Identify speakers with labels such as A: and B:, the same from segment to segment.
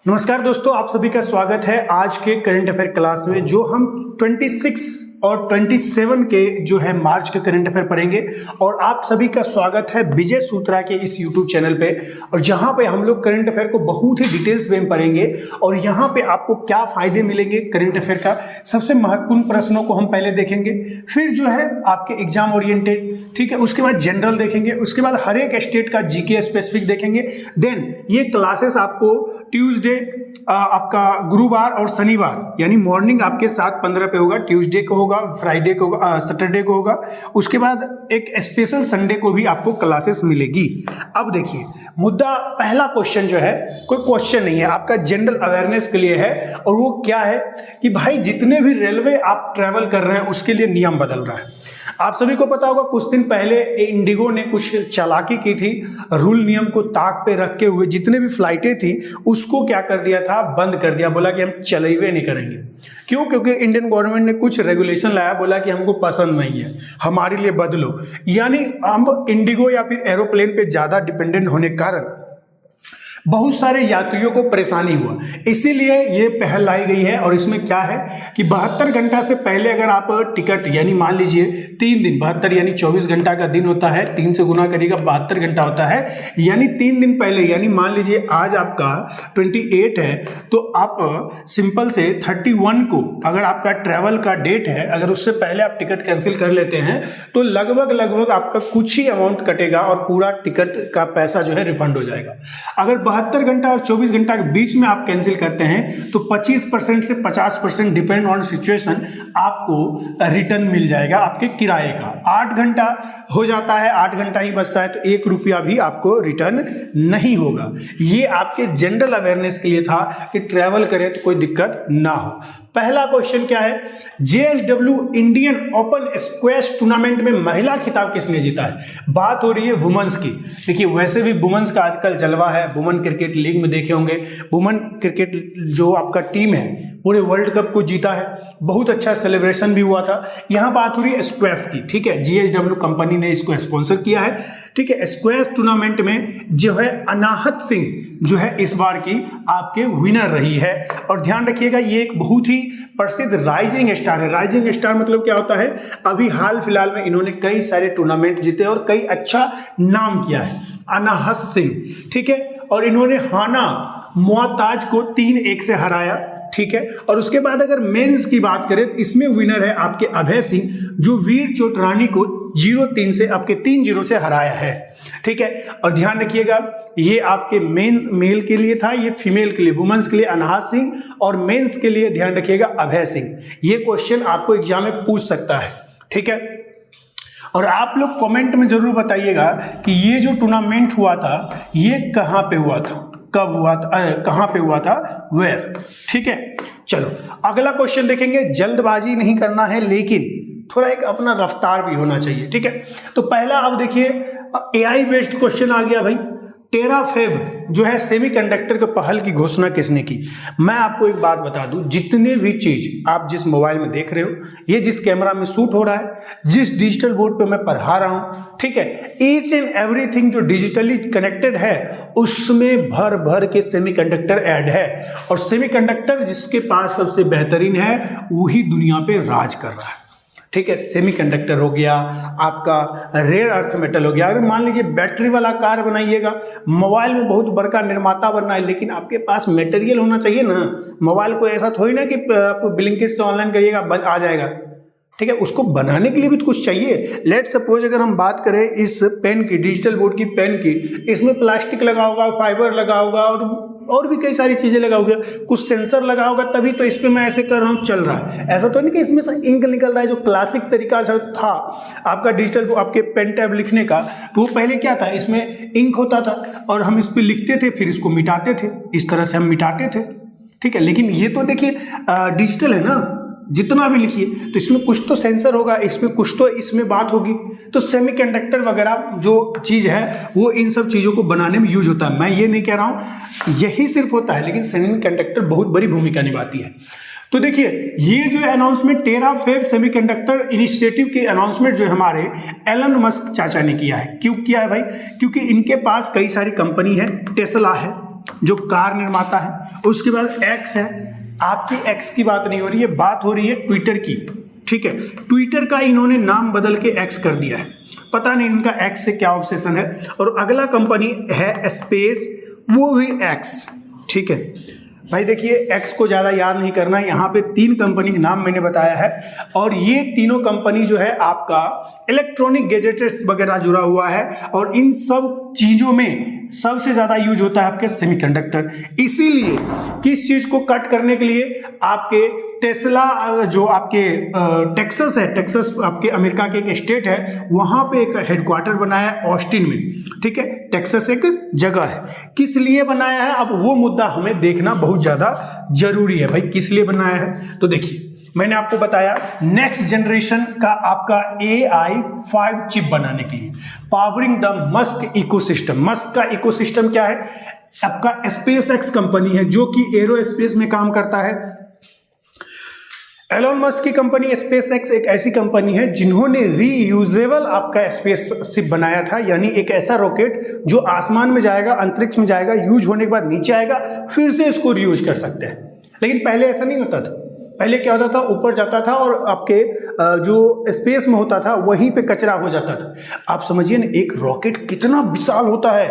A: नमस्कार दोस्तों, आप सभी का स्वागत है आज के करंट अफेयर क्लास में। जो हम 26 और 27 के जो है मार्च के करंट अफेयर पढ़ेंगे। और आप सभी का स्वागत है विजय सूत्रा के इस यूट्यूब चैनल पे, और जहां पे हम लोग करंट अफेयर को बहुत ही डिटेल्स में पढ़ेंगे। और यहां पे आपको क्या फायदे मिलेंगे करंट अफेयर का, सबसे महत्वपूर्ण प्रश्नों को हम पहले देखेंगे, फिर जो है आपके एग्जाम ओरिएंटेड, ठीक है, उसके बाद जनरल देखेंगे, उसके बाद हर एक स्टेट का जीके स्पेसिफिक देखेंगे। देन ये क्लासेस आपको ट्यूसडे, आपका गुरुवार और शनिवार यानी मॉर्निंग आपके 7:15 पे होगा। ट्यूसडे को होगा, फ्राइडे को होगा, सैटरडे को होगा। उसके बाद एक स्पेशल संडे को भी आपको क्लासेस मिलेगी। अब देखिए मुद्दा, पहला क्वेश्चन जो है कोई क्वेश्चन नहीं है, आपका जनरल अवेयरनेस के लिए है। और वो क्या है कि भाई जितने भी रेलवे आप ट्रैवल कर रहे हैं उसके लिए नियम बदल रहा है। आप सभी को पता होगा कुछ दिन पहले इंडिगो ने कुछ चालाकी की थी, रूल नियम को ताक पे रखे हुए जितने भी फ्लाइटें थी उसको क्या कर दिया था, बंद कर दिया। बोला कि हम चलेवे नहीं करेंगे। क्यों? क्योंकि इंडियन गवर्नमेंट ने कुछ रेगुलेशन लाया, बोला कि हमको पसंद नहीं है, हमारे लिए बदलो। यानी हम इंडिगो या फिर एरोप्लेन पे ज्यादा डिपेंडेंट होने के कारण बहुत सारे यात्रियों को परेशानी हुआ, इसीलिए ये पहल लाई गई है। और इसमें क्या है कि 72 घंटा से पहले अगर आप टिकट, यानी मान लीजिए 3 दिन, 72 यानी 24 घंटा का दिन होता है, 3 से गुना करिएगा 72 घंटा होता है, यानी 3 दिन पहले, यानी मान लीजिए आज आपका 28 है, तो आप सिंपल से 31 को अगर आपका ट्रैवल का डेट है, अगर उससे पहले आप टिकट कैंसिल कर लेते हैं तो लगभग आपका कुछ ही अमाउंट कटेगा और पूरा टिकट का पैसा जो है रिफंड हो जाएगा। अगर 72 घंटा और 24 घंटा के बीच में आप कैंसिल करते हैं तो 25% से 50% डिपेंड ऑन सिचुएशन आपको रिटर्न मिल जाएगा आपके किराए का। 8 घंटा हो जाता है, 8 घंटा ही बचता है, तो 1 रुपया भी आपको रिटर्न नहीं होगा। ये आपके जनरल अवेयरनेस के लिए था कि ट्रैवल करें तो कोई दिक्कत ना हो। पहला क्वेश्चन क्या है, JSW Indian open squash tournament में महिला खिताब किसने जीता है? बात हो रही है वुमेन्स की। देखिए वैसे भी वुमेन्स का आजकल जलवा है, वुमेन क्रिकेट लीग में देखे होंगे, वुमेन क्रिकेट जो आपका टीम है पूरे वर्ल्ड कप को जीता है, बहुत अच्छा सेलिब्रेशन भी हुआ था। यहाँ बात हो रही है स्क्वैश की, ठीक है, JSW कंपनी ने इसको स्पॉन्सर किया है, ठीक है। स्क्वैश टूर्नामेंट में जो है अनाहत सिंह जो है इस बार की आपके विनर रही है। और ध्यान रखिएगा ये एक बहुत ही प्रसिद्ध राइजिंग स्टार है। राइजिंग स्टार मतलब क्या होता है, अभी हाल फिलहाल में इन्होंने कई सारे टूर्नामेंट जीते और कई अच्छा नाम किया है, अनाहत सिंह, ठीक है। और इन्होंने हाना मुआताज को 3-1 से हराया, ठीक है। और उसके बाद अगर मेंस की बात करें तो इसमें विनर है आपके अभय सिंह, जो वीर चोटरानी को 0-3 से आपके 3-0 से हराया है, ठीक है। और ध्यान रखिएगा ये आपके मेंस मेल के लिए था, ये फीमेल के लिए, वुमेन्स के लिए अनाहत सिंह और मेंस के लिए ध्यान रखिएगा अभय सिंह। ये क्वेश्चन आपको एग्जाम में पूछ सकता है, ठीक है। और आप लोग कमेंट में जरूर बताइएगा कि ये जो टूर्नामेंट हुआ था ये कहाँ पे हुआ था, कब हुआ था, कहाँ पे हुआ था, वेयर, ठीक है। चलो अगला क्वेश्चन देखेंगे। जल्दबाजी नहीं करना है लेकिन थोड़ा एक अपना रफ्तार भी होना चाहिए, ठीक है। तो पहला अब देखिए AI बेस्ड क्वेश्चन आ गया भाई। टेराफेब जो है सेमीकंडक्टर के पहल की घोषणा किसने की? मैं आपको एक बात बता दूं, जितने भी चीज आप जिस मोबाइल में देख रहे हो, ये जिस कैमरा में शूट हो रहा है, जिस डिजिटल बोर्ड पे मैं पढ़ा रहा हूं, ठीक है, ईच एंड एवरीथिंग जो डिजिटली कनेक्टेड है उसमें भर भर के सेमीकंडक्टर ऐड है। और सेमीकंडक्टर जिसके पास सबसे बेहतरीन है वही दुनिया पे राज कर रहा है, ठीक है। सेमीकंडक्टर हो गया, आपका रेयर अर्थ मेटल हो गया। अगर मान लीजिए बैटरी वाला कार बनाइएगा, मोबाइल में बहुत बड़का निर्माता बनना है, लेकिन आपके पास मटेरियल होना चाहिए ना। मोबाइल को ऐसा थोड़ी ना कि आपको ब्लिंकिट से ऑनलाइन करिएगा आ जाएगा, ठीक है। उसको बनाने के लिए भी तो कुछ चाहिए। लेट सपोज अगर हम बात करें इस पेन की, डिजिटल बोर्ड की पेन की, इसमें प्लास्टिक लगा होगा, फाइबर लगा होगा और भी कई सारी चीजें लगा होगा, कुछ सेंसर लगा होगा, तभी तो इस पे मैं ऐसे कर रहा हूँ चल रहा है। ऐसा तो नहीं कि इसमें से इंक निकल रहा है। जो क्लासिक तरीका से था आपका डिजिटल आपके पेन टैब लिखने का, तो वो पहले क्या था, इसमें इंक होता था और हम इस पे लिखते थे, फिर इसको मिटाते थे, इस तरह से हम मिटाते थे, ठीक है। लेकिन ये तो देखिए डिजिटल है ना, जितना भी लिखिए तो इसमें कुछ तो सेंसर होगा, इसमें कुछ तो इसमें बात होगी। तो सेमीकंडक्टर वगैरह जो चीज़ है वो इन सब चीज़ों को बनाने में यूज होता है। मैं ये नहीं कह रहा हूँ यही सिर्फ होता है, लेकिन सेमीकंडक्टर बहुत बड़ी भूमिका निभाती है। तो देखिए ये जो अनाउंसमेंट टेराफेब सेमीकंडक्टर इनिशिएटिव के अनाउंसमेंट जो हमारे एलन मस्क चाचा ने किया है। क्यों किया है भाई? क्योंकि इनके पास कई सारी कंपनी है, टेस्ला है, जो कार निर्माता है। उसके बाद एक्स है, आपकी एक्स की बात नहीं हो रही है, बात हो रही है ट्विटर की, ठीक है। ट्विटर का इन्होंने नाम बदल के एक्स कर दिया है, पता नहीं इनका एक्स से क्या ऑब्सेशन है। और अगला कंपनी है स्पेस, वो भी एक्स, ठीक है भाई। देखिए एक्स को ज़्यादा याद नहीं करना है, यहाँ पे 3 कंपनी के नाम मैंने बताया है और ये तीनों कंपनी जो है आपका इलेक्ट्रॉनिक गैजेट्स वगैरह जुड़ा हुआ है और इन सब चीज़ों में सबसे ज़्यादा यूज होता है आपके सेमीकंडक्टर। इसीलिए किस चीज़ को कट करने के लिए आपके टेस्ला जो आपके टेक्सास है, टेक्सास आपके अमेरिका के एक स्टेट है, वहाँ पे एक हेडक्वार्टर बनाया है ऑस्टिन में, ठीक है। टेक्सास एक जगह है, किस लिए बनाया है अब वो मुद्दा हमें देखना बहुत ज़्यादा जरूरी है भाई, किस लिए बनाया है। तो देखिए मैंने आपको बताया नेक्स्ट जनरेशन का आपका AI 5 चिप बनाने के लिए, powering the Musk ecosystem. Musk का इकोसिस्टम क्या है? आपका स्पेस एक्स कंपनी है जो कि एरोस्पेस में काम करता है। एलोन मस्क की कंपनी स्पेस एक्स एक ऐसी कंपनी है जिन्होंने रीयूजेबल आपका स्पेस शिप बनाया था, यानी एक ऐसा रॉकेट जो आसमान में जाएगा, अंतरिक्ष में जाएगा, यूज होने के बाद नीचे आएगा, फिर से इसको रीयूज कर सकते हैं। लेकिन पहले ऐसा नहीं होता था। पहले क्या होता था, ऊपर जाता था और आपके जो स्पेस में होता था वहीं पे कचरा हो जाता था। आप समझिए ना, एक रॉकेट कितना विशाल होता है,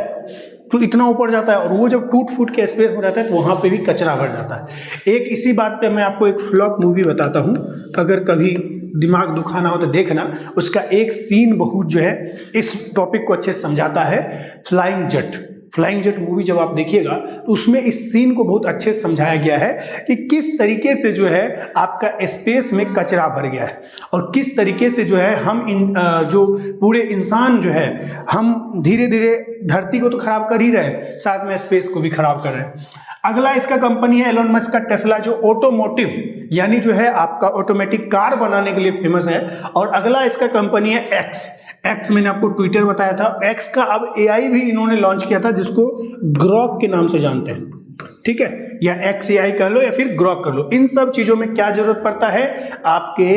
A: तो इतना ऊपर जाता है और वो जब टूट फूट के स्पेस में रहता है तो वहाँ पे भी कचरा भर जाता है। एक इसी बात पे मैं आपको एक फ्लॉप मूवी बताता हूँ, अगर कभी दिमाग दुखाना हो तो देखना। उसका एक सीन बहुत जो है इस टॉपिक को अच्छे से समझाता है, flying jet. Flying jet movie जब आप देखिएगा तो उसमें इस सीन को बहुत अच्छे से समझाया गया है कि किस तरीके से जो है आपका स्पेस में कचरा भर गया है और किस तरीके से जो है हम जो पूरे इंसान जो है हम धीरे धीरे धरती को तो खराब कर ही रहे हैं, साथ में स्पेस को भी खराब कर रहे हैं। अगला इसका कंपनी है एलोन मस्क का टेस्ला, जो ऑटोमोटिव यानी जो है आपका ऑटोमेटिक कार बनाने के लिए फेमस है। और अगला इसका कंपनी है एक्स। एक्स मैंने आपको ट्विटर बताया था, एक्स का अब AI भी इन्होंने लॉन्च किया था जिसको ग्रॉक के नाम से जानते हैं, ठीक है, या XAI कर लो या फिर ग्रॉक कर लो। इन सब चीजों में क्या जरूरत पड़ता है आपके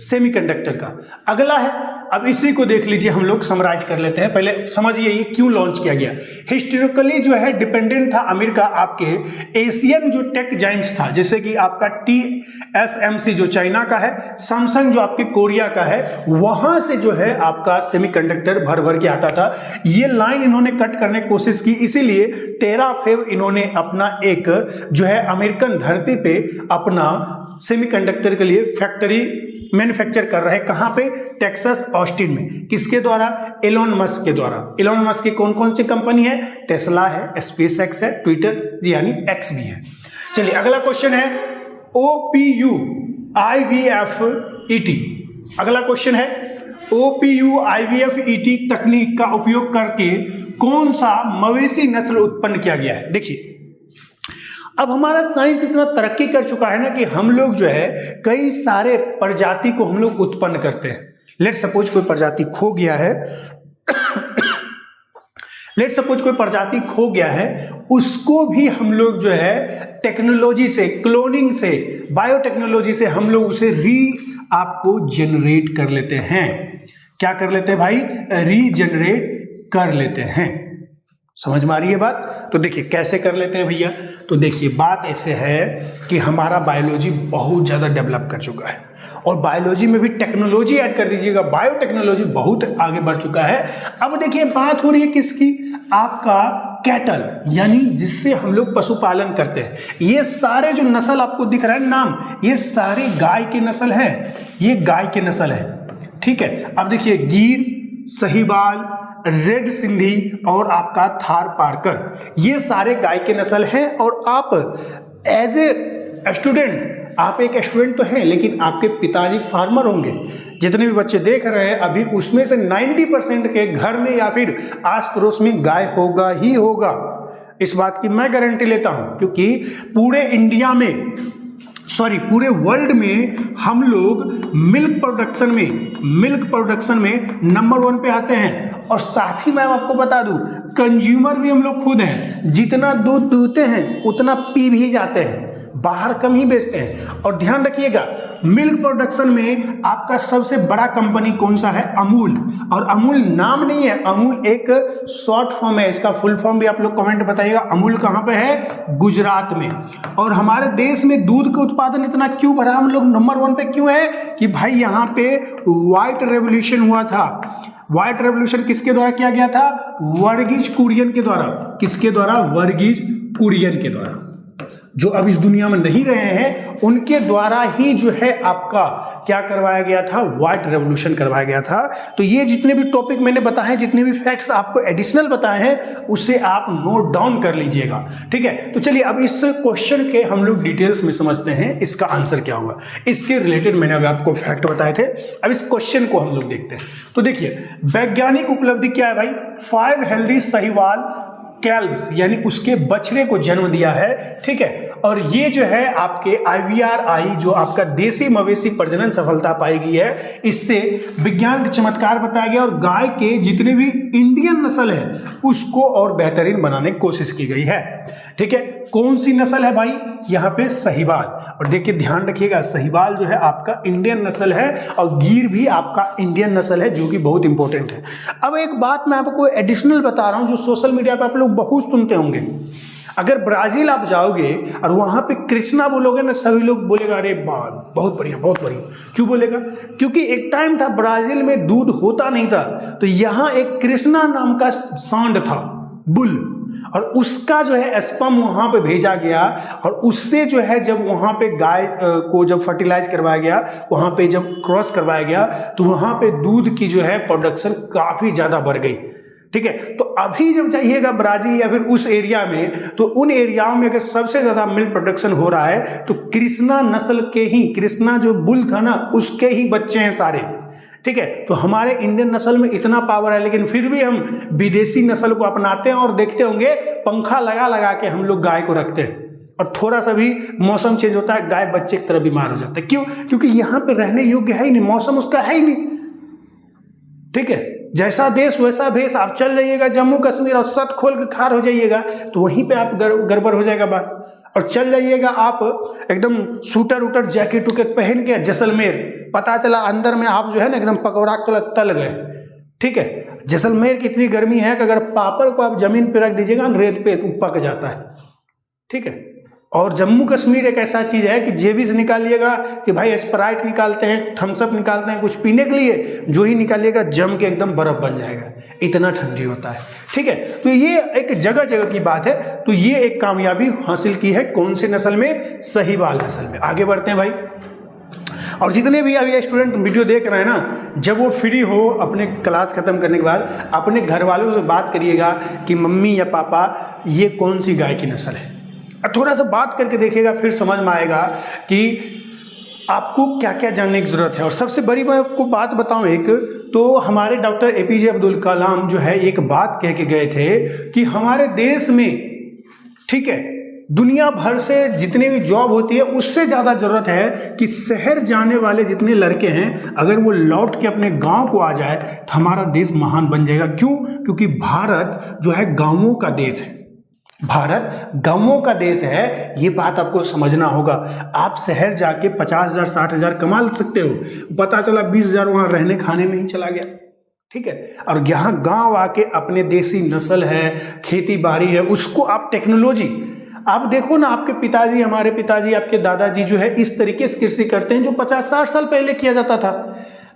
A: सेमीकंडक्टर का। अगला है, अब इसी को देख लीजिए, हम लोग समराइज कर लेते हैं। पहले समझिए ये क्यों लॉन्च किया गया। हिस्टोरिकली जो है डिपेंडेंट था अमेरिका आपके एशियन जो टेक जाइंट्स था, जैसे कि आपका TSMC जो चाइना का है, सैमसंग जो आपके कोरिया का है, वहां से जो है आपका सेमीकंडक्टर भर भर के आता था। ये लाइन इन्होंने कट करने की कोशिश की, इसीलिए टेराफेव इन्होंने अपना एक जो है अमेरिकन धरती पे अपना सेमीकंडक्टर के लिए फैक्ट्री मैन्युफैक्चर कर रहे हैं। कहां पे? टेक्सास ऑस्टिन में। किसके द्वारा? एलोन मस्क के द्वारा। एलोन मस्क की कौन कौन सी कंपनी है? टेस्ला है, स्पेस एक्स है, ट्विटर यानी एक्स भी है। चलिए अगला क्वेश्चन है OPU IVF ET। अगला क्वेश्चन है OPU IVF ET तकनीक का उपयोग करके कौन सा मवेशी नस्ल उत्पन्न किया गया है। देखिए अब हमारा साइंस इतना तरक्की कर चुका है ना कि हम लोग जो है कई सारे प्रजाति को हम लोग उत्पन्न करते हैं। लेट सपोज कोई प्रजाति खो गया है लेट सपोज कोई प्रजाति खो गया है, उसको भी हम लोग जो है टेक्नोलॉजी से, क्लोनिंग से, बायोटेक्नोलॉजी से हम लोग उसे आपको जनरेट कर लेते हैं। क्या कर लेते हैं भाई? रीजनरेट कर लेते हैं। समझ में आ रही है बात? तो देखिए कैसे कर लेते हैं भैया। तो देखिए बात ऐसे है कि हमारा बायोलॉजी बहुत ज़्यादा डेवलप कर चुका है और बायोलॉजी में भी टेक्नोलॉजी ऐड कर दीजिएगा, बायोटेक्नोलॉजी बहुत आगे बढ़ चुका है। अब देखिए बात हो रही है किसकी? आपका कैटल, यानी जिससे हम लोग पशुपालन करते हैं। ये सारे जो नस्ल आपको दिख रहा है नाम, ये सारे गाय की नस्ल है, ये गाय की नस्ल है, ठीक है। अब देखिए गिर, साहिवाल, रेड सिंधी और आपका थार पारकर, ये सारे गाय के नस्ल हैं। और आप एज ए स्टूडेंट, आप एक स्टूडेंट तो हैं लेकिन आपके पिताजी फार्मर होंगे। जितने भी बच्चे देख रहे हैं अभी, उसमें से 90% के घर में या फिर आस पड़ोस में गाय होगा ही होगा। इस बात की मैं गारंटी लेता हूं, क्योंकि पूरे इंडिया में, सॉरी पूरे वर्ल्ड में हम लोग मिल्क प्रोडक्शन में नंबर 1 पे आते हैं। और साथ ही मैं आपको बता दूं, कंज्यूमर भी हम लोग खुद हैं। जितना दूध दूहते हैं उतना पी भी जाते हैं, बाहर कम ही बेचते हैं। और ध्यान रखिएगा, मिल्क प्रोडक्शन में आपका सबसे बड़ा कंपनी कौन सा है? अमूल। और अमूल नाम नहीं है, अमूल एक शॉर्ट फॉर्म है, इसका फुल फॉर्म भी आप लोग कमेंट बताइएगा। अमूल कहां पे है? गुजरात में। और हमारे देश में दूध का उत्पादन इतना क्यों बढ़ा, हम लोग नंबर 1 पे क्यों है? कि भाई यहां पे व्हाइट रेवोल्यूशन हुआ था। व्हाइट रेवोल्यूशन किसके द्वारा किया गया था? वर्गीज कुरियन के द्वारा। किसके द्वारा? वर्गीज कुरियन के द्वारा। जो अब इस दुनिया में नहीं रहे हैं, उनके द्वारा ही जो है आपका क्या करवाया गया था? व्हाइट रेवोल्यूशन करवाया गया था। तो ये जितने भी टॉपिक मैंने बताए, जितने भी फैक्ट्स आपको एडिशनल बताए हैं, उसे आप नोट डाउन कर लीजिएगा, ठीक है। तो चलिए अब इस क्वेश्चन के हम लोग डिटेल्स में समझते हैं, इसका आंसर क्या होगा। इसके रिलेटेड मैंने अभी आपको फैक्ट बताए थे, अब इस क्वेश्चन को हम लोग देखते हैं। तो देखिए, वैज्ञानिक उपलब्धि क्या है भाई? 5 हेल्दी साहिवाल कैल्ब्स यानी उसके बछड़े को जन्म दिया है, ठीक है। और ये जो है आपके IVRI जो आपका देसी मवेशी प्रजनन सफलता पाई गई है, इससे विज्ञान का चमत्कार बताया गया और गाय के जितने भी इंडियन नस्ल है उसको और बेहतरीन बनाने की कोशिश की गई है, ठीक है। कौन सी नस्ल है भाई? यहाँ पे साहिवाल। और देखिए ध्यान रखिएगा, साहिवाल जो है आपका इंडियन नस्ल है और गिर भी आपका इंडियन नस्ल है, जो कि बहुत इंपॉर्टेंट है। अब एक बात मैं आपको एडिशनल बता रहा हूं, जो सोशल मीडिया पे आप लोग बहुत सुनते होंगे। अगर ब्राजील आप जाओगे और वहां पे कृष्णा बोलोगे ना, सभी लोग बोलेगा अरे बाप बहुत बढ़िया बहुत बढ़िया। क्यों बोलेगा? क्योंकि एक टाइम था ब्राजील में दूध होता नहीं था, तो यहाँ एक कृष्णा नाम का सांड था, बुल, और उसका जो है स्पर्म वहां पे भेजा गया और उससे जो है जब वहां पे गाय को जब फर्टिलाइज करवाया गया, वहां पे जब क्रॉस करवाया गया, तो वहां पे दूध की जो है प्रोडक्शन काफी ज्यादा बढ़ गई, ठीक है। तो अभी जब जाइएगा ब्राजील या फिर उस एरिया में, तो उन एरियाओं में अगर सबसे ज्यादा मिल्क प्रोडक्शन हो रहा है तो कृष्णा नस्ल के ही, कृष्णा जो बुल था ना, उसके ही बच्चे हैं सारे, ठीक है। तो हमारे इंडियन नस्ल में इतना पावर है, लेकिन फिर भी हम विदेशी नस्ल को अपनाते हैं और देखते होंगे पंखा लगा लगा के हम लोग गाय को रखते हैं, और थोड़ा सा भी मौसम चेंज होता है गाय बच्चे की तरह बीमार हो जाता है। क्यों? क्योंकि यहाँ पे रहने योग्य है ही नहीं, मौसम उसका है ही नहीं, ठीक है। जैसा देश वैसा भेष। आप चल जाइएगा जम्मू कश्मीर और शर्ट खोल के खार हो जाइएगा तो वहीं पे आप गड़बड़ हो जाएगा बात। और चल जाइएगा आप एकदम सूटर उटर जैकेट उकेट पहन के जैसलमेर, पता चला अंदर में आप जो है ना एकदम पकौड़ा तल गए, ठीक है। जैसलमेर की इतनी गर्मी है कि अगर पापड़ को आप जमीन पे रख दीजिएगा रेत पे पक जाता है, ठीक है। और जम्मू कश्मीर एक ऐसा चीज है कि जेविस निकालिएगा कि भाई स्प्राइट निकालते हैं, थम्सअप निकालते हैं कुछ पीने के लिए, जो ही निकालिएगा जम के एकदम बर्फ बन जाएगा, इतना ठंडी होता है, ठीक है। तो ये एक जगह जगह की बात है। तो ये एक कामयाबी हासिल की है कौन सी नस्ल में? साहिवाल नस्ल में। आगे बढ़ते हैं भाई। और जितने भी अभी स्टूडेंट वीडियो देख रहे हैं ना, जब वो फ्री हो अपने क्लास खत्म करने के बाद अपने घर वालों से बात करिएगा कि मम्मी या पापा ये कौन सी गाय की नस्ल है। थोड़ा सा बात करके देखिएगा, फिर समझ में आएगा कि आपको क्या क्या जानने की जरूरत है। और सबसे बड़ी मैं आपको बात बताऊं एक, तो हमारे डॉक्टर APJ अब्दुल कलाम जो है एक बात कह के गए थे कि हमारे देश में, ठीक है, दुनिया भर से जितनी भी जॉब होती है उससे ज़्यादा ज़रूरत है कि शहर जाने वाले जितने लड़के हैं अगर वो लौट के अपने गांव को आ जाए तो हमारा देश महान बन जाएगा। क्यों? क्योंकि भारत जो है गांवों का देश है, भारत गांवों का देश है, ये बात आपको समझना होगा। आप शहर जाके 50,000 60,000 कमा सकते हो, पता चला 20,000 वहां रहने खाने में ही चला गया, ठीक है। और यहाँ गांव आके अपने देसी नस्ल है, खेती बाड़ी है, उसको आप टेक्नोलॉजी, आप देखो ना, आपके पिताजी, हमारे पिताजी, आपके दादाजी जो है इस तरीके से कृषि करते हैं जो 50-60 साल पहले किया जाता था।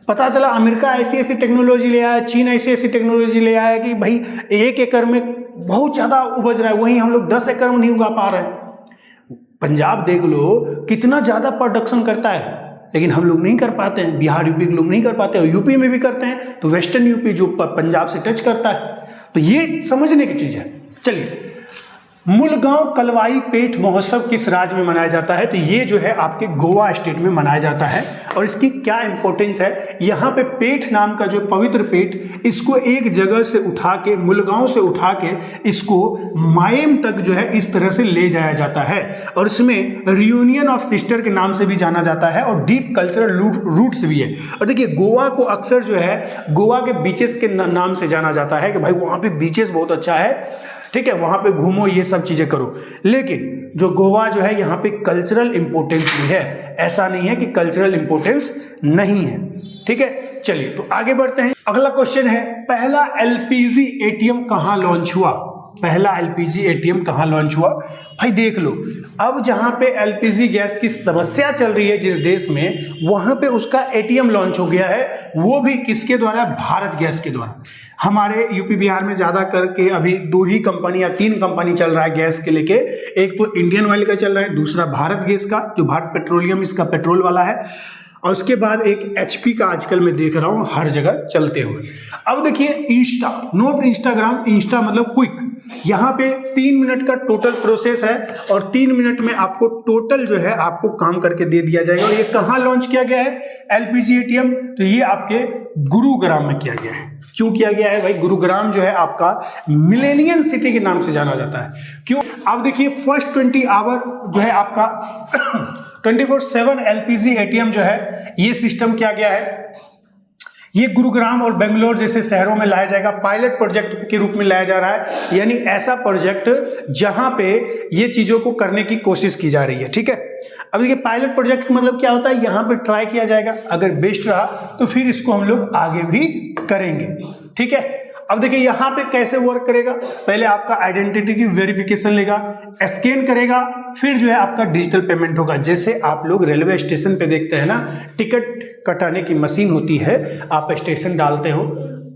A: पता चला अमेरिका ऐसी ऐसी टेक्नोलॉजी ले आया, चीन ऐसी ऐसी टेक्नोलॉजी ले आया कि भाई 1 एकड़ में बहुत ज़्यादा उपज रहा है, वहीं हम लोग 10 एकड़ में नहीं उगा पा रहे हैं। पंजाब देख लो कितना ज़्यादा प्रोडक्शन करता है, लेकिन हम लोग नहीं कर पाते हैं। बिहार यूपी के लोग नहीं कर पाते, और यूपी में भी करते हैं तो वेस्टर्न यूपी जो पंजाब से टच करता है। तो ये समझने की चीज़ है। चलिए, मुलगांव कलवाई पेट महोत्सव किस राज्य में मनाया जाता है? तो ये जो है आपके गोवा स्टेट में मनाया जाता है। और इसकी क्या इंपॉर्टेंस है? यहाँ पे पेट नाम का जो पवित्र पेट, इसको एक जगह से उठा के, मुलगांव से उठा के इसको मायम तक जो है इस तरह से ले जाया जाता है। और इसमें रियूनियन ऑफ सिस्टर के नाम से भी जाना जाता है और डीप कल्चरल रूट्स भी है। और देखिए, गोवा को अक्सर जो है गोवा के बीचेस के नाम से जाना जाता है कि भाई वहाँ पे बीचेस बहुत अच्छा है, ठीक है, वहां पे घूमो, ये सब चीजें करो। लेकिन जो गोवा जो है यहाँ पे कल्चरल इंपॉर्टेंस भी है। ऐसा नहीं है कि कल्चरल इंपॉर्टेंस नहीं है। ठीक है, चलिए तो आगे बढ़ते हैं। अगला क्वेश्चन है, पहला एलपीजी एटीएम कहां लॉन्च हुआ? पहला एलपीजी एटीएम कहां लॉन्च हुआ? भाई देख लो, अब जहां पे एलपीजी गैस की समस्या चल रही है जिस देश में, वहां पे उसका एटीएम लॉन्च हो गया है, वो भी किसके द्वारा? भारत गैस के द्वारा। हमारे यूपी बिहार में ज्यादा करके अभी 2 ही कंपनी या 3 कंपनी चल रहा है गैस के लेके। एक तो इंडियन ऑयल का चल रहा है, दूसरा भारत गैस का जो भारत पेट्रोलियम इसका पेट्रोल वाला है, और उसके बाद एक एचपी का आजकल मैं देख रहा हूं हर जगह चलते हुए। अब देखिए इंस्टा, नोट इंस्टाग्राम, इंस्टा मतलब क्विक, यहाँ पे 3 मिनट का टोटल प्रोसेस है और 3 मिनट में आपको टोटल जो है आपको काम करके दे दिया जाएगा। और ये कहाँ लॉन्च किया गया है एलपीजी एटीएम? तो ये आपके गुरुग्राम में किया गया है। क्यों किया गया है भाई? गुरुग्राम जो है आपका मिलेनियम सिटी के नाम से जाना जाता है। क्यों? अब देखिए फर्स्ट 20 आवर जो है आपका 24/7 एलपीजी एटीएम जो है ये सिस्टम किया गया है। ये गुरुग्राम और बेंगलोर जैसे शहरों में लाया जाएगा, पायलट प्रोजेक्ट के रूप में लाया जा रहा है। यानी ऐसा प्रोजेक्ट जहां पे ये चीजों को करने की कोशिश की जा रही है। ठीक है, अब देखिए पायलट प्रोजेक्ट मतलब क्या होता है? यहां पे ट्राई किया जाएगा, अगर बेस्ट रहा तो फिर इसको हम लोग आगे भी करेंगे। ठीक है, अब देखिए यहां पे कैसे वर्क करेगा? पहले आपका आइडेंटिटी की वेरिफिकेशन लेगा, स्कैन करेगा, फिर जो है आपका डिजिटल पेमेंट होगा। जैसे आप लोग रेलवे स्टेशन पे देखते हैं ना, टिकट कटाने की मशीन होती है, आप स्टेशन डालते हो,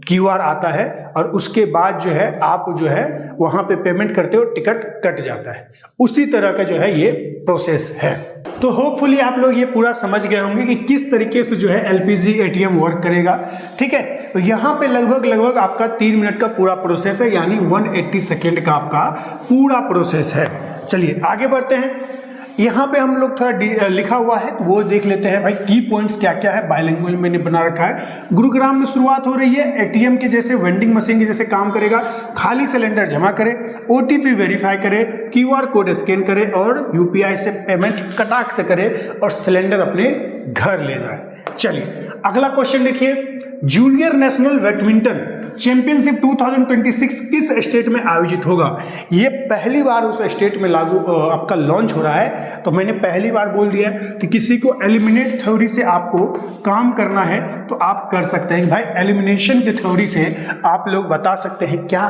A: क्यूआर आता है और उसके बाद जो है आप जो है वहां पे पेमेंट करते हो, टिकट कट जाता है। उसी तरह का जो है ये प्रोसेस है। तो होपफुली आप लोग ये पूरा समझ गए होंगे कि किस तरीके से जो है एलपीजी एटीएम वर्क करेगा। ठीक है, तो यहाँ पे लगभग आपका 3 मिनट का पूरा प्रोसेस है, यानी 180 सेकेंड का आपका पूरा प्रोसेस है। चलिए आगे बढ़ते हैं। यहाँ पे हम लोग थोड़ा लिखा हुआ है तो वो देख लेते हैं भाई, की पॉइंट्स क्या क्या है। बायलिंगुअल मैंने बना रखा है। गुरुग्राम में शुरुआत हो रही है, एटीएम के जैसे वेंडिंग मशीन के जैसे काम करेगा। खाली सिलेंडर जमा करे, ओटीपी वेरीफाई करे, क्यूआर कोड स्कैन करे और यूपीआई से पेमेंट कटाक से करे और सिलेंडर अपने घर ले जाए। चलिए अगला क्वेश्चन देखिए, जूनियर नेशनल बैडमिंटन चैंपियनशिप 2026 किस स्टेट में आयोजित होगा? ये पहली बार उस स्टेट में लागू आपका लॉन्च हो रहा है। तो मैंने पहली बार बोल दिया कि किसी को एलिमिनेट थ्योरी से आपको काम करना है तो आप कर सकते हैं। भाई एलिमिनेशन की थ्योरी से आप लोग बता सकते हैं क्या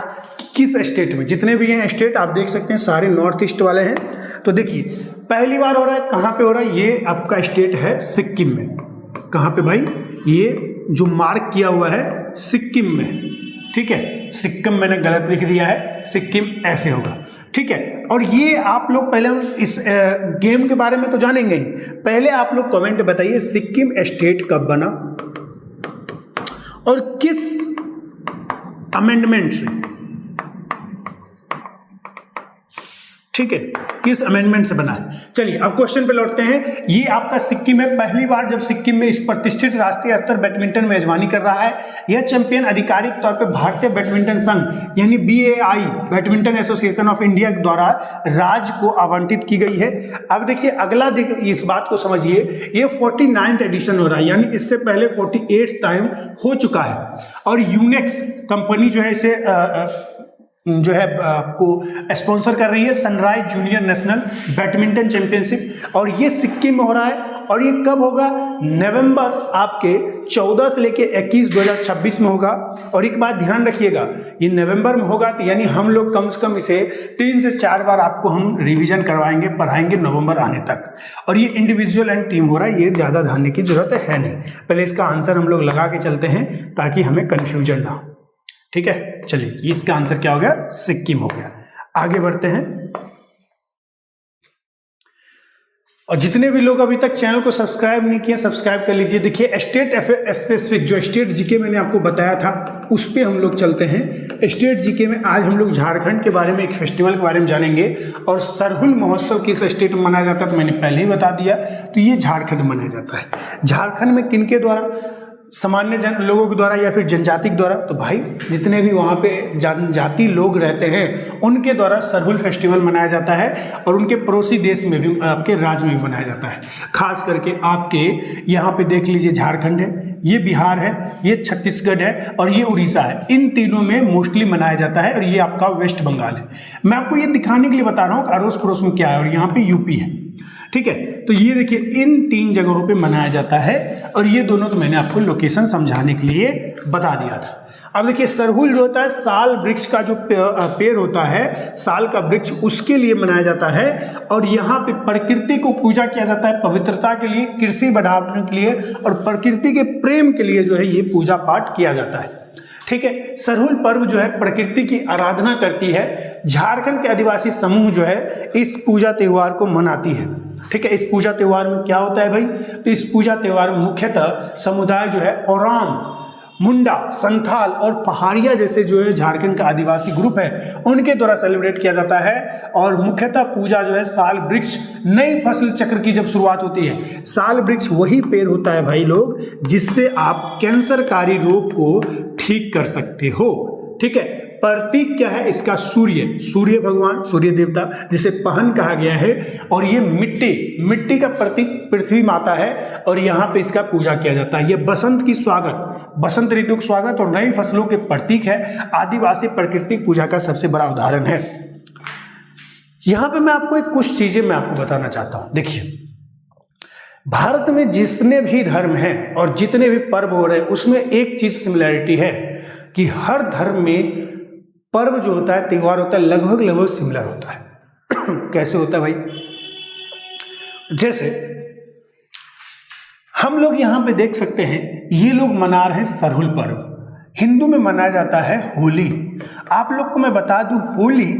A: किस स्टेट में। जितने भी हैं स्टेट आप देख सकते हैं सारे नॉर्थ ईस्ट वाले हैं। तो देखिए पहली बार हो रहा है, कहाँ पे हो रहा है? ये आपका स्टेट है सिक्किम में। कहाँ पे भाई? ये जो मार्क किया हुआ है सिक्किम में। ठीक है, सिक्किम मैंने गलत लिख दिया है, सिक्किम ऐसे होगा। ठीक है, और ये आप लोग पहले इस गेम के बारे में तो जानेंगे ही। पहले आप लोग कमेंट बताइए सिक्किम स्टेट कब बना और किस अमेंडमेंट से। ठीक है, किस अमेंडमेंट से बना है। चलिए अब क्वेश्चन पे लौटते हैं। ये आपका सिक्किम है। पहली बार जब सिक्किम में इस प्रतिष्ठित राष्ट्रीय स्तर बैडमिंटन मेजबानी कर रहा है। यह चैंपियन आधिकारिक तौर पे भारतीय बैडमिंटन संघ यानी BAI badminton association of India द्वारा राज्य को आवंटित की गई है। अब देखिए अगला इस बात को समझिए, ये 49th एडिशन हो रहा है, यानी इससे पहले 48th टाइम हो चुका है। और यूनेक्स कंपनी जो है इसे जो है आपको स्पॉन्सर कर रही है, sunrise junior national badminton championship. और ये सिक्किम में हो रहा है। और ये कब होगा? नवंबर आपके 14 से लेके 21 2026 में होगा। और एक बात ध्यान रखिएगा, ये नवंबर में होगा तो यानी हम लोग कम से कम इसे 3 से 4 बार आपको हम रिवीजन करवाएंगे, पढ़ाएंगे नवंबर आने तक। और ये इंडिविजुअल एंड टीम हो रहा है, ये ज़्यादा ध्यान की जरूरत है नहीं। पहले इसका आंसर हम लोग लगा के चलते हैं ताकि हमें कन्फ्यूजन ना हो। ठीक है, चलिए इसका आंसर क्या हो गया? सिक्किम हो गया। आगे बढ़ते हैं। और जितने भी लोग अभी तक चैनल को सब्सक्राइब नहीं किए सब्सक्राइब कर लीजिए। देखिए स्टेट स्पेसिफिक जो स्टेट जीके मैंने आपको बताया था उस पे हम लोग चलते हैं। स्टेट जीके में आज हम लोग झारखंड के बारे में, एक फेस्टिवल के बारे में जानेंगे। और सरहुल महोत्सव किस स्टेट में मनाया जाता है तो मैंने पहले ही बता दिया, तो ये झारखंड में मनाया जाता है। झारखंड में किनके द्वारा? सामान्य लोगों के द्वारा या फिर जनजाति के द्वारा? तो भाई जितने भी वहाँ पे जनजाति लोग रहते हैं उनके द्वारा सरहुल फेस्टिवल मनाया जाता है। और उनके पड़ोसी देश में भी, आपके राज्य में भी मनाया जाता है। खास करके आपके यहाँ पे देख लीजिए, झारखंड है, ये बिहार है, ये छत्तीसगढ़ है और ये उड़ीसा है। इन तीनों में मोस्टली मनाया जाता है। और ये आपका वेस्ट बंगाल है। मैं आपको ये दिखाने के लिए बता रहा हूँ अड़ोस पड़ोस में क्या है। और यहाँ पे यूपी है। ठीक है, तो ये देखिए इन 3 जगहों पे मनाया जाता है और ये दोनों तो मैंने आपको लोकेशन समझाने के लिए बता दिया था। अब देखिए सरहुल जो होता है साल वृक्ष का जो पेड़ होता है, साल का वृक्ष, उसके लिए मनाया जाता है और यहाँ पे प्रकृति को पूजा किया जाता है, पवित्रता के लिए, कृषि बढ़ाने के लिए और प्रकृति के प्रेम के लिए जो है ये पूजा पाठ किया जाता है। ठीक है, सरहुल पर्व जो है प्रकृति की आराधना करती है। झारखंड के आदिवासी समूह जो है इस पूजा त्योहार को मनाती है। ठीक है, इस पूजा त्योहार में क्या होता है भाई, तो इस पूजा त्योहार में मुख्यतः समुदाय जो है ओराम, मुंडा, संथाल और पहाड़िया जैसे जो है झारखंड का आदिवासी ग्रुप है उनके द्वारा सेलिब्रेट किया जाता है। और मुख्यतः पूजा जो है साल वृक्ष, नई फसल चक्र की जब शुरुआत होती है, साल वृक्ष वही पेड़ होता है भाई लोग जिससे आप कैंसरकारी रोग को ठीक कर सकते हो। ठीक है, प्रतीक क्या है इसका, सूर्य, सूर्य भगवान, सूर्य देवता जिसे पहन कहा गया है। और ये मिट्टी का प्रतीक पृथ्वी माता है और यहाँ पे इसका पूजा किया जाता है। ये बसंत की स्वागत, बसंत ऋतु का स्वागत और नई फसलों के प्रतीक है। आदिवासी प्रकृति पूजा का सबसे बड़ा उदाहरण है। यहाँ पे मैं आपको कुछ चीजें मैं आपको बताना चाहता हूँ। देखिए, भारत में जितने भी धर्म हैं और जितने भी पर्व हो रहे हैं उसमें एक चीज सिमिलैरिटी है कि हर धर्म में पर्व जो होता है, त्योहार होता है, लगभग सिमिलर होता है। कैसे होता है भाई, जैसे हम लोग यहां पे देख सकते हैं ये लोग मना रहे हैं सरहुल पर्व, हिंदू में मनाया जाता है होली। आप लोग को मैं बता दूं होली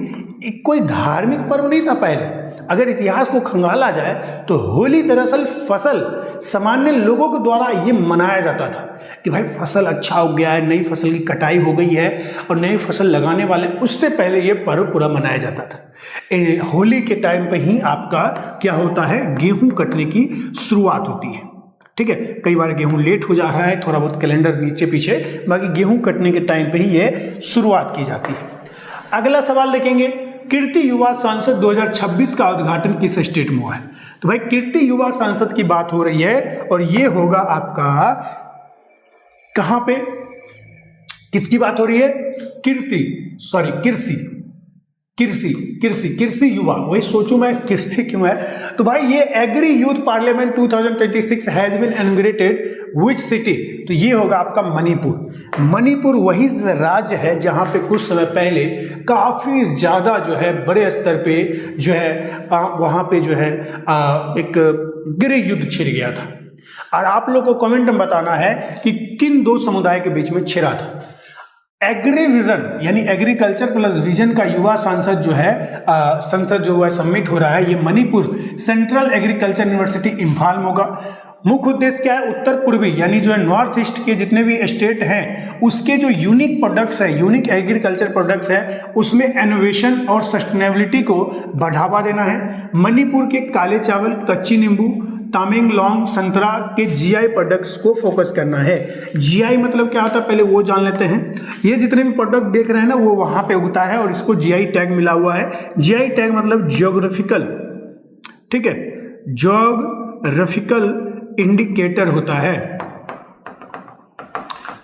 A: एक कोई धार्मिक पर्व नहीं था पहले। अगर इतिहास को खंगाला जाए तो होली दरअसल फसल, सामान्य लोगों के द्वारा ये मनाया जाता था कि भाई फसल अच्छा हो गया है, नई फसल की कटाई हो गई है और नई फसल लगाने वाले, उससे पहले ये पर्व पूरा मनाया जाता था। होली के टाइम पे ही आपका क्या होता है, गेहूं कटने की शुरुआत होती है। ठीक है, कई बार गेहूं लेट हो जा रहा है, थोड़ा बहुत कैलेंडर नीचे पीछे, बाकी गेहूं कटने के टाइम पे ही ये शुरुआत की जाती है। अगला सवाल देखेंगे, कीर्ति युवा संसद 2026 का उद्घाटन किस स्टेट में हुआ है? तो भाई कीर्ति युवा संसद की बात हो रही है और ये होगा आपका कहां पे, किसकी बात हो रही है, कृषि युवा, वही सोचूं मैं कृषि क्यों है। तो भाई ये agri youth parliament 2026 has been inaugurated which city, तो ये होगा आपका मणिपुर। मणिपुर वही राज्य है जहां पे कुछ समय पहले काफी ज्यादा जो है बड़े स्तर पे जो है वहां पे जो है एक गृह युद्ध छिड़ गया था। और आप लोग को कमेंट में बताना है कि किन 2 समुदाय के बीच में छिड़ा था। एग्रीविजन यानी एग्रीकल्चर प्लस विजन का युवा संसद जो है संसद जो है समिट हो रहा है, ये Manipur central agriculture university Imphal में होगा। मुख्य उद्देश्य क्या है, उत्तर पूर्वी यानी जो है नॉर्थ ईस्ट के जितने भी स्टेट हैं उसके जो यूनिक प्रोडक्ट्स है, यूनिक एग्रीकल्चर प्रोडक्ट्स है, उसमें इनोवेशन और सस्टेनेबिलिटी को बढ़ावा देना है। मणिपुर के काले चावल, कच्ची नींबू, तामेंगलोंग संतरा के जीआई प्रोडक्ट्स को फोकस करना है। जीआई मतलब क्या होता है पहले वो जान लेते हैं। ये जितने भी प्रोडक्ट देख रहे हैं ना वो वहां पे उगता है और इसको जीआई टैग मिला हुआ है। जीआई टैग मतलब जियोग्राफिकल, ठीक है, जियोग्राफिकल इंडिकेटर होता है।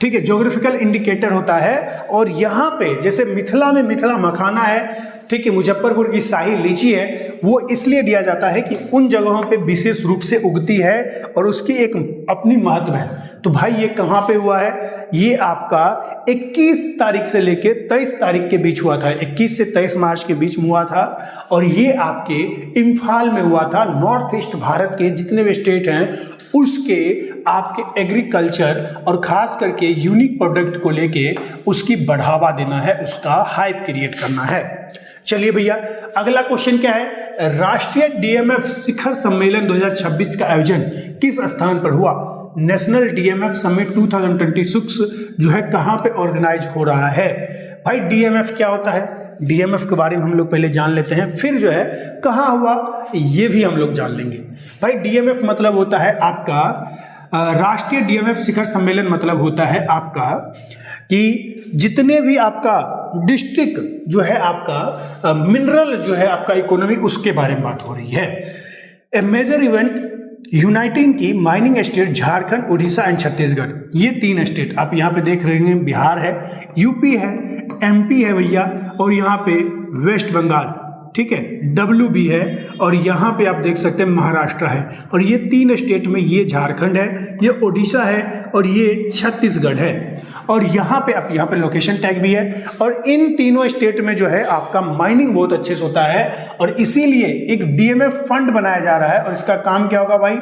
A: ठीक है, ज्योग्राफिकल इंडिकेटर होता है। और यहाँ पे जैसे मिथिला में मिथिला मखाना है, ठीक है, मुजफ्फरपुर की शाही लीची है, वो इसलिए दिया जाता है कि उन जगहों पे विशेष रूप से उगती है और उसकी एक अपनी महत्व है। तो भाई ये कहाँ पे हुआ है, ये आपका 21 तारीख से लेके 23 तारीख के बीच हुआ था, 21 से 23 मार्च के बीच में हुआ था। और ये आपके इम्फाल में हुआ था। नॉर्थ ईस्ट भारत के जितने भी स्टेट हैं उसके आपके एग्रीकल्चर और खास करके यूनिक प्रोडक्ट को लेके उसकी बढ़ावा देना है, उसका हाइप क्रिएट करना है। चलिए भैया अगला क्वेश्चन क्या है, राष्ट्रीय डीएमएफ शिखर सम्मेलन 2026 का आयोजन किस स्थान पर हुआ? नेशनल डीएमएफ समिट 2026 जो है कहां पे ऑर्गेनाइज हो रहा है? भाई डीएमएफ क्या होता है, डीएमएफ के बारे में हम लोग पहले जान लेते हैं, फिर जो है कहां हुआ ये भी हम लोग जान लेंगे। भाई डीएमएफ मतलब होता है आपका राष्ट्रीय डीएमएफ शिखर सम्मेलन, मतलब होता है आपका कि जितने भी आपका डिस्ट्रिक्ट जो है आपका मिनरल जो है आपका इकोनॉमी उसके बारे में बात हो रही है। ए मेजर इवेंट यूनाइटिंग की mining state Jharkhand, Orissa and Chhattisgarh, ये 3 स्टेट आप यहाँ पे देख रहे हैं। बिहार है, यूपी है, एमपी है भैया, और यहाँ पे वेस्ट बंगाल, ठीक है, डब्ल्यू भी है और यहाँ पे आप देख सकते हैं महाराष्ट्र है, और ये 3 स्टेट में, ये झारखंड है, ये ओडिशा है और ये छत्तीसगढ़ है। और यहाँ पे लोकेशन टैग भी है। और इन तीनों स्टेट में जो है आपका माइनिंग बहुत अच्छे से होता है, और इसीलिए एक डीएमएफ फंड बनाया जा रहा है। और इसका काम क्या होगा भाई,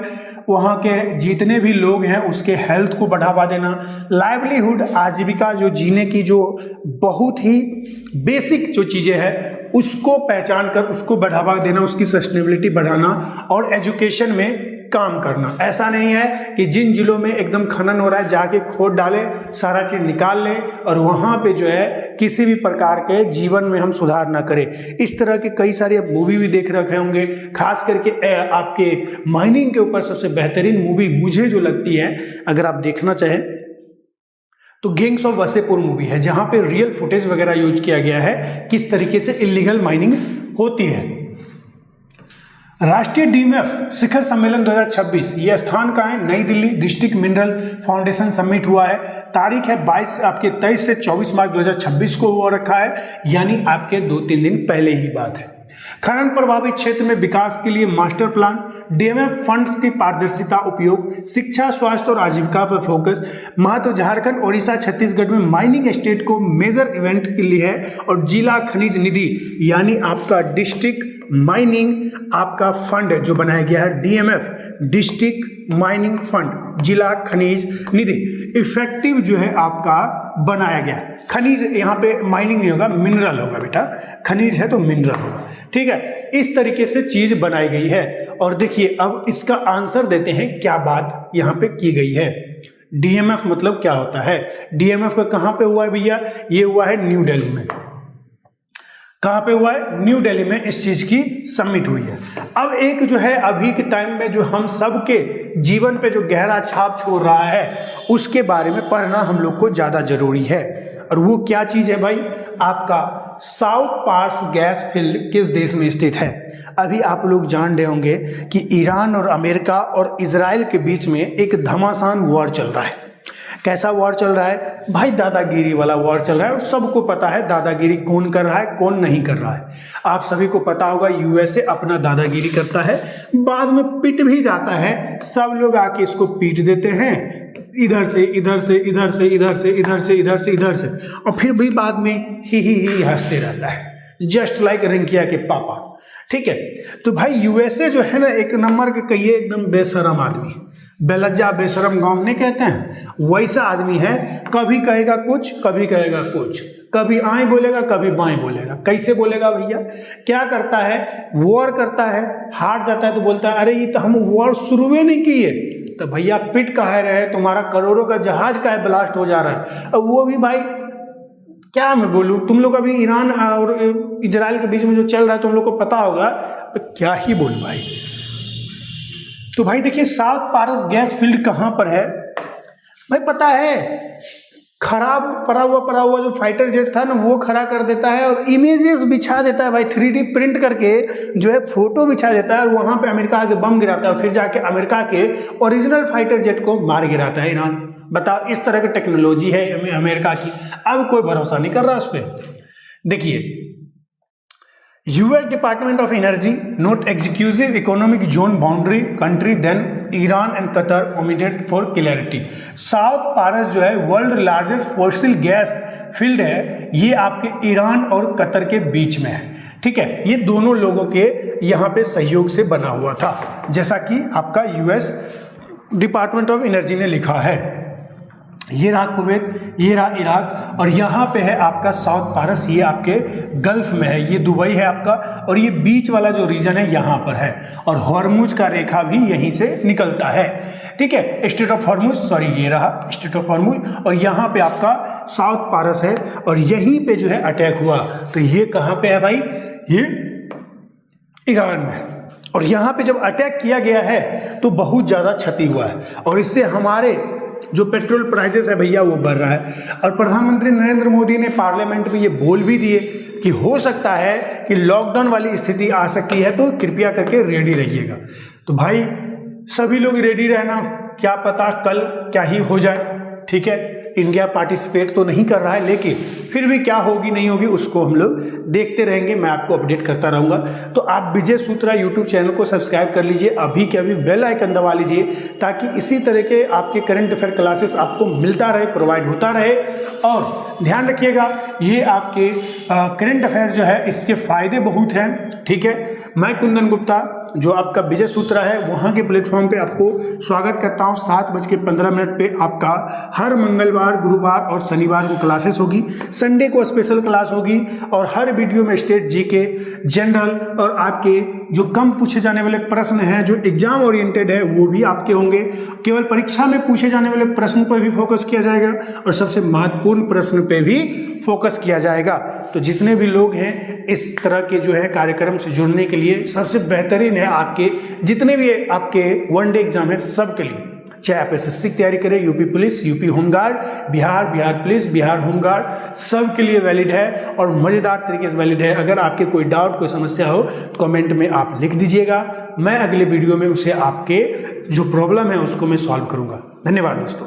A: वहाँ के जितने भी लोग हैं उसके हेल्थ को बढ़ावा देना, लाइवलीहुड आजीविका जो जीने की जो बहुत ही बेसिक जो चीज़ें हैं उसको पहचान कर उसको बढ़ावा देना, उसकी सस्टेनेबिलिटी बढ़ाना, और एजुकेशन में काम करना। ऐसा नहीं है कि जिन जिलों में एकदम खनन हो रहा है जाके खोद डाले, सारा चीज़ निकाल ले और वहाँ पे जो है किसी भी प्रकार के जीवन में हम सुधार ना करें। इस तरह के कई सारे मूवी भी देख रखे होंगे, खास करके आपके माइनिंग के ऊपर सबसे बेहतरीन मूवी मुझे जो लगती है, अगर आप देखना चाहें तो गैंग्स ऑफ वसेपुर मूवी है, जहाँ पे रियल फुटेज वगैरह यूज किया गया है किस तरीके से इलीगल माइनिंग होती है। राष्ट्रीय डीएमएफ शिखर सम्मेलन 2026 ये स्थान का है नई Delhi, district mineral foundation summit हुआ है। तारीख है 23 से 24 मार्च 2026 को हुआ रखा है, यानी आपके 2-3 दिन पहले ही बात है। खनन प्रभावित क्षेत्र में विकास के लिए मास्टर प्लान, डीएमएफ फंड्स की पारदर्शिता उपयोग, शिक्षा, स्वास्थ्य और आजीविका पर फोकस। महत्व झारखंड, ओडिशा, छत्तीसगढ़ में माइनिंग स्टेट को मेजर इवेंट के लिए है। और जिला खनिज निधि यानी आपका डिस्ट्रिक्ट माइनिंग आपका फंड जो बनाया गया है, डीएमएफ डिस्ट्रिक्ट माइनिंग फंड, जिला खनिज निधि इफेक्टिव जो है आपका बनाया गया। खनिज यहाँ पे माइनिंग नहीं होगा, मिनरल होगा बेटा, खनिज है तो मिनरल होगा, ठीक है। इस तरीके से चीज बनाई गई है। और देखिए अब इसका आंसर देते हैं क्या बात यहाँ पे की गई है। डीएमएफ मतलब क्या होता है, डीएमएफ का कहाँ पे हुआ है भैया, ये हुआ है न्यू दिल्ली में। कहाँ पे हुआ है, न्यू दिल्ली में इस चीज की समिट हुई है। अब एक जो है अभी के टाइम में जो हम सबके जीवन पे जो गहरा छाप छोड़ रहा है उसके बारे में पढ़ना हम लोग को ज्यादा जरूरी है। और वो क्या चीज है भाई, आपका साउथ पार्स गैस फील्ड किस देश में स्थित है। अभी आप लोग जान रहे होंगे कि ईरान और अमेरिका और इजराइल के बीच में एक घमासान वॉर चल रहा है। कैसा वॉर चल रहा है भाई, दादागिरी वाला वॉर चल रहा है। और सबको पता है दादागिरी कौन कर रहा है कौन नहीं कर रहा है। आप सभी को पता होगा यूएसए अपना दादागिरी करता है, बाद में पिट भी जाता है, सब लोग आके इसको पीट देते हैं, इधर से इधर से इधर से इधर से इधर से इधर से इधर से, और फिर भी बाद में ही हंसते रहता है, जस्ट लाइक रिंकिया के पापा, ठीक है। तो भाई यूएसए जो है ना एक नंबर के कहिए एकदम बेशरम आदमी, बेलज्जा बेशरम गांव नहीं कहते हैं, वैसा आदमी है। कभी कहेगा कुछ कभी कहेगा कुछ, कभी आए बोलेगा कभी बाएं बोलेगा। कैसे बोलेगा भैया, क्या करता है, वॉर करता है, हार जाता है तो बोलता है अरे ये तो हम वॉर शुरू ही नहीं किए। तो भैया पिट कहे रहे, तुम्हारा करोड़ों का जहाज का ब्लास्ट हो जा रहा है। और वो भी भाई क्या मैं बोलूँ, तुम लोग अभी ईरान और इजराइल के बीच में जो चल रहा है तुम लोग को पता होगा, तो क्या ही बोल भाई। तो भाई देखिए साउथ पारस गैस फील्ड कहाँ पर है भाई, पता है, खराब पड़ा हुआ जो फाइटर जेट था ना वो खड़ा कर देता है और इमेजेस बिछा देता है भाई, 3D प्रिंट करके जो है फोटो बिछा देता है और वहाँ पे अमेरिका के बम गिराता है, फिर जाके अमेरिका के ओरिजिनल फाइटर जेट को मार गिराता है ईरान। बताओ, इस तरह की टेक्नोलॉजी है अमेरिका की, अब कोई भरोसा नहीं कर रहा उस पर। देखिए US department of energy note executive economic zone boundary country then Iran and Qatar omitted for clarity. South Pars जो है world largest fossil gas field है, ये आपके ईरान और कतर के बीच में है, ठीक है। ये दोनों लोगों के यहाँ पे सहयोग से बना हुआ था, जैसा कि आपका यूएस डिपार्टमेंट ऑफ एनर्जी ने लिखा है। ये रहा कुवैत, ये रहा इराक, और यहाँ पे है आपका साउथ पारस, ये आपके गल्फ में है, ये दुबई है आपका, और ये बीच वाला जो रीजन है यहाँ पर है, और हॉर्मुज का रेखा भी यहीं से निकलता है, ठीक है। स्टेट ऑफ हॉर्मुज, सॉरी ये रहा स्टेट ऑफ हॉर्मुज, और यहाँ पे आपका साउथ पारस है, और यहीं पे जो है अटैक हुआ। तो ये कहाँ पे है भाई, ये ईरान में है। और यहाँ पे जब अटैक किया गया है तो बहुत ज़्यादा क्षति हुआ है, और इससे हमारे जो पेट्रोल प्राइजेस है भैया वो बढ़ रहा है। और प्रधानमंत्री नरेंद्र मोदी ने पार्लियामेंट में ये बोल भी दिए कि हो सकता है कि लॉकडाउन वाली स्थिति आ सकती है, तो कृपया करके रेडी रहिएगा। तो भाई सभी लोग रेडी रहना, क्या पता कल क्या ही हो जाए, ठीक है। इंडिया पार्टिसिपेट तो नहीं कर रहा है, लेकिन फिर भी क्या होगी नहीं होगी उसको हम लोग देखते रहेंगे, मैं आपको अपडेट करता रहूँगा। तो आप विजय सूत्रा यूट्यूब चैनल को सब्सक्राइब कर लीजिए, अभी के अभी बेल आइकन दबा लीजिए, ताकि इसी तरह के आपके करंट अफेयर क्लासेस आपको मिलता रहे, प्रोवाइड होता रहे। और ध्यान रखिएगा, ये आपके करंट अफेयर जो है इसके फायदे बहुत हैं, ठीक है। मैं कुंदन गुप्ता, जो आपका विजय सूत्रा है, वहाँ के प्लेटफॉर्म पे आपको स्वागत करता हूँ। 7:15 पे आपका हर मंगलवार, गुरुवार और शनिवार को क्लासेस होगी, संडे को स्पेशल क्लास होगी, और हर वीडियो में स्टेट जीके, जनरल और आपके जो कम पूछे जाने वाले प्रश्न हैं, जो एग्जाम ओरिएंटेड है, वो भी आपके होंगे। केवल परीक्षा में पूछे जाने वाले प्रश्न पर भी फोकस किया जाएगा और सबसे महत्वपूर्ण प्रश्न पे भी फोकस किया जाएगा। तो जितने भी लोग हैं इस तरह के जो है कार्यक्रम से जुड़ने के लिए सबसे बेहतरीन है, आपके जितने भी आपके वनडे एग्जाम है सबके लिए, चाहे आप एसएससी की तैयारी करें, UP police, UP home guard, Bihar police, Bihar home guard, सब के लिए वैलिड है और मज़ेदार तरीके से वैलिड है। अगर आपके कोई डाउट, कोई समस्या हो तो कमेंट में आप लिख दीजिएगा, मैं अगले वीडियो में उसे आपके जो प्रॉब्लम है उसको मैं सॉल्व करूँगा। धन्यवाद दोस्तों।